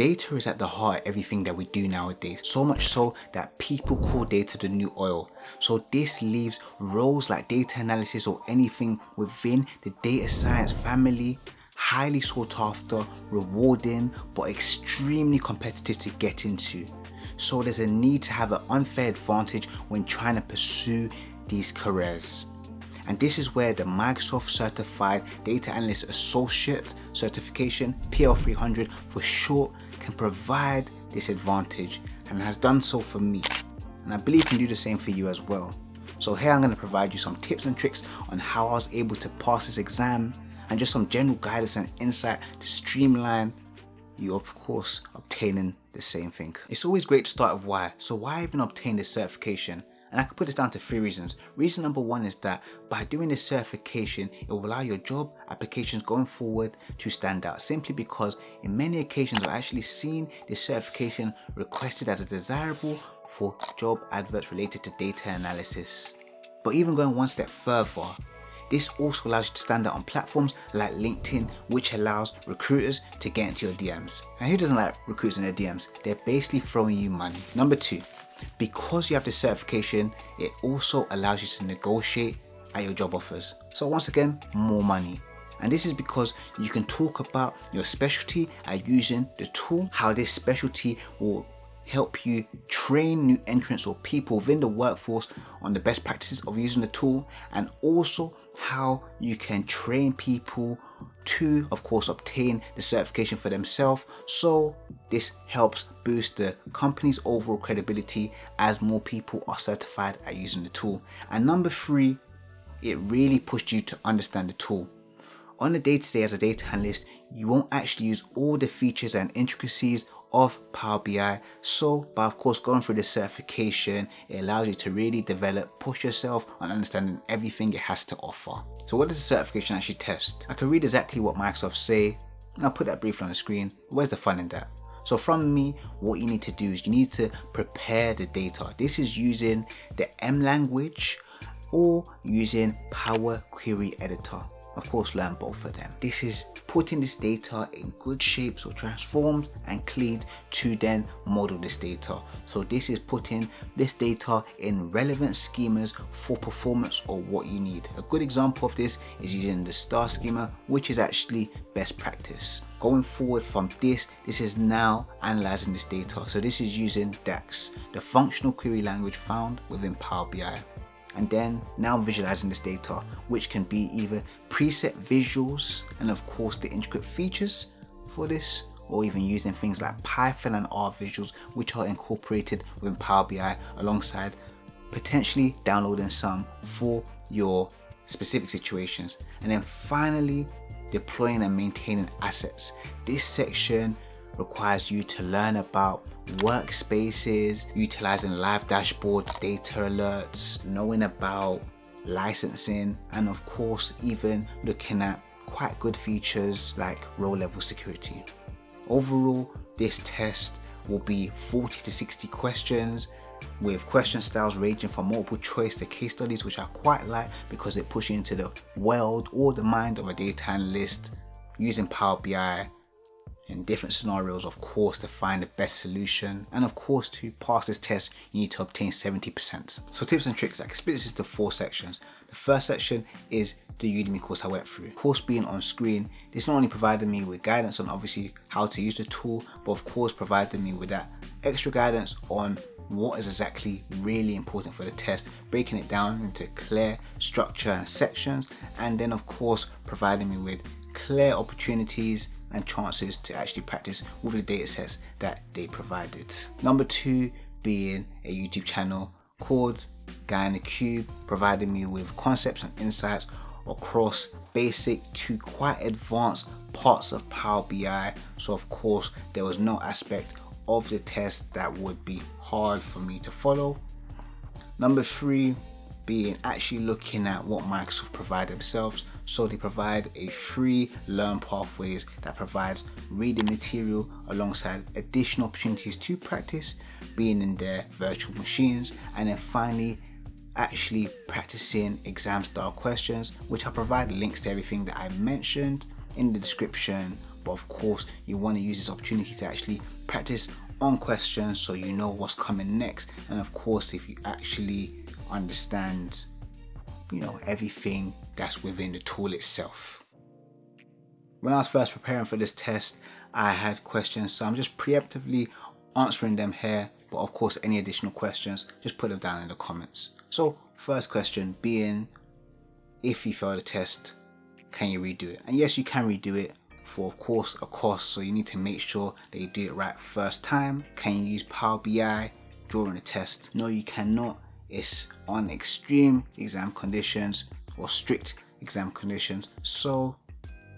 Data is at the heart of everything that we do nowadays, so much so that people call data the new oil. So this leaves roles like data analysis or anything within the data science family highly sought after, rewarding, but extremely competitive to get into. So there's a need to have an unfair advantage when trying to pursue these careers. And this is where the Microsoft Certified Data Analyst Associate certification, PL-300 for short, can provide this advantage, and has done so for me. And I believe it can do the same for you as well. So here I'm going to provide you some tips and tricks on how I was able to pass this exam, and just some general guidance and insight to streamline you, of course, obtaining the same thing. It's always great to start with why. So why even obtain this certification? And I can put this down to 3 reasons. Reason number 1 is that by doing this certification, it will allow your job applications going forward to stand out, simply because in many occasions I've actually seen this certification requested as a desirable for job adverts related to data analysis. But even going one step further, this also allows you to stand out on platforms like LinkedIn, which allows recruiters to get into your DMs. And who doesn't like recruiters in their DMs? They're basically throwing you money. Number 2, because you have this certification, it also allows you to negotiate at your job offers. So once again, more money. And this is because you can talk about your specialty and using the tool, how this specialty will help you train new entrants or people within the workforce on the best practices of using the tool, and also how you can train people to, of course, obtain the certification for themselves. So this helps boost the company's overall credibility as more people are certified at using the tool. And number 3, it really pushed you to understand the tool. On the day-to-day as a data analyst, you won't actually use all the features and intricacies of Power BI. So by of course going through the certification, it allows you to really develop, push yourself on understanding everything it has to offer. So what does the certification actually test? I can read exactly what Microsoft say, and I'll put that briefly on the screen. Where's the fun in that? So from me, what you need to do is you need to prepare the data. This is using the M language or using Power Query Editor. Of course, learn both of them. This is putting this data in good shapes or transformed and cleaned to then model this data. So this is putting this data in relevant schemas for performance or what you need. A good example of this is using the star schema, which is actually best practice. Going forward from this is now analyzing this data. So this is using DAX, the functional query language found within Power BI. And then now visualizing this data, which can be either preset visuals and of course the intricate features for this, or even using things like Python and R visuals, which are incorporated within Power BI, alongside potentially downloading some for your specific situations. And then finally, deploying and maintaining assets. This section requires you to learn about workspaces, utilizing live dashboards, data alerts, knowing about licensing, and of course even looking at quite good features like row level security. Overall, this test will be 40 to 60 questions with question styles ranging from multiple choice to case studies, which I quite like because it pushes you into the world or the mind of a data analyst using Power BI in different scenarios, of course, to find the best solution. And of course, to pass this test, you need to obtain 70%. So tips and tricks, I can split this into 4 sections. The first section is the Udemy course I went through. Course being on screen, this not only provided me with guidance on obviously how to use the tool, but of course provided me with that extra guidance on what is exactly really important for the test, breaking it down into clear structure and sections, and then of course providing me with clear opportunities and chances to actually practice with the data sets that they provided. Number 2 being a YouTube channel called Guy in the Cube, providing me with concepts and insights across basic to quite advanced parts of Power BI. So of course there was no aspect of the test that would be hard for me to follow. Number 3 being actually looking at what Microsoft provide themselves. So they provide a free learn pathways that provides reading material alongside additional opportunities to practice being in their virtual machines, and then finally actually practicing exam style questions, which I'll provide links to everything that I mentioned in the description but of course you want to use this opportunity to actually practice on questions so you know what's coming next. And of course, if you actually understand, you know, everything that's within the tool itself. When I was first preparing for this test, I had questions, so I'm just preemptively answering them here, but of course any additional questions, just put them down in the comments. So first question being, if you fail the test, can you redo it? And yes, you can redo it for, of course, a cost, so you need to make sure that you do it right first time. Can you use Power BI during the test? No, you cannot. It's on extreme exam conditions or strict exam conditions, so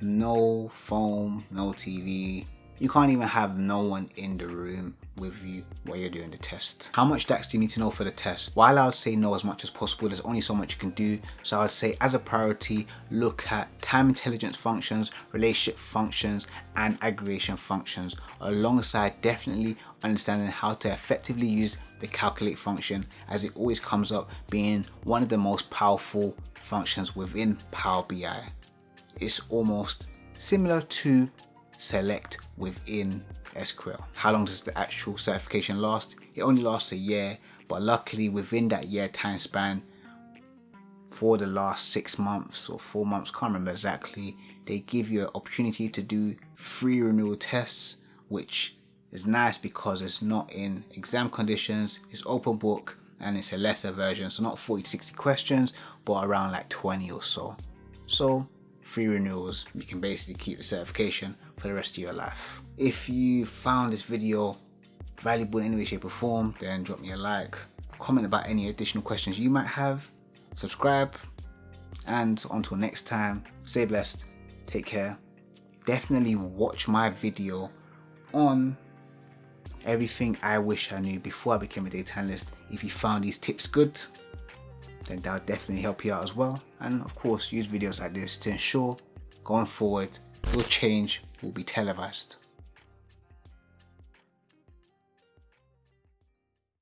no phone, no TV. You can't even have no one in the room with you while you're doing the test. How much DAX do you need to know for the test? While I would say know as much as possible, there's only so much you can do. So I would say as a priority, look at time intelligence functions, relationship functions, and aggregation functions, alongside definitely understanding how to effectively use the calculate function, as it always comes up being one of the most powerful functions within Power BI. It's almost similar to select within SQL. How long does the actual certification last? It only lasts a year, but luckily within that year time span, for the last 6 months or 4 months, can't remember exactly, they give you an opportunity to do free renewal tests, which is nice because it's not in exam conditions, it's open book, and it's a lesser version, so not 40 to 60 questions, but around like 20 or so. So free renewals, you can basically keep the certification for the rest of your life. If you found this video valuable in any way, shape or form, then drop me a like, comment about any additional questions you might have, subscribe, and until next time, stay blessed, take care. Definitely watch my video on everything I wish I knew before I became a data analyst. If you found these tips good, then that'll definitely help you out as well. And of course, use videos like this to ensure going forward your change will be televised.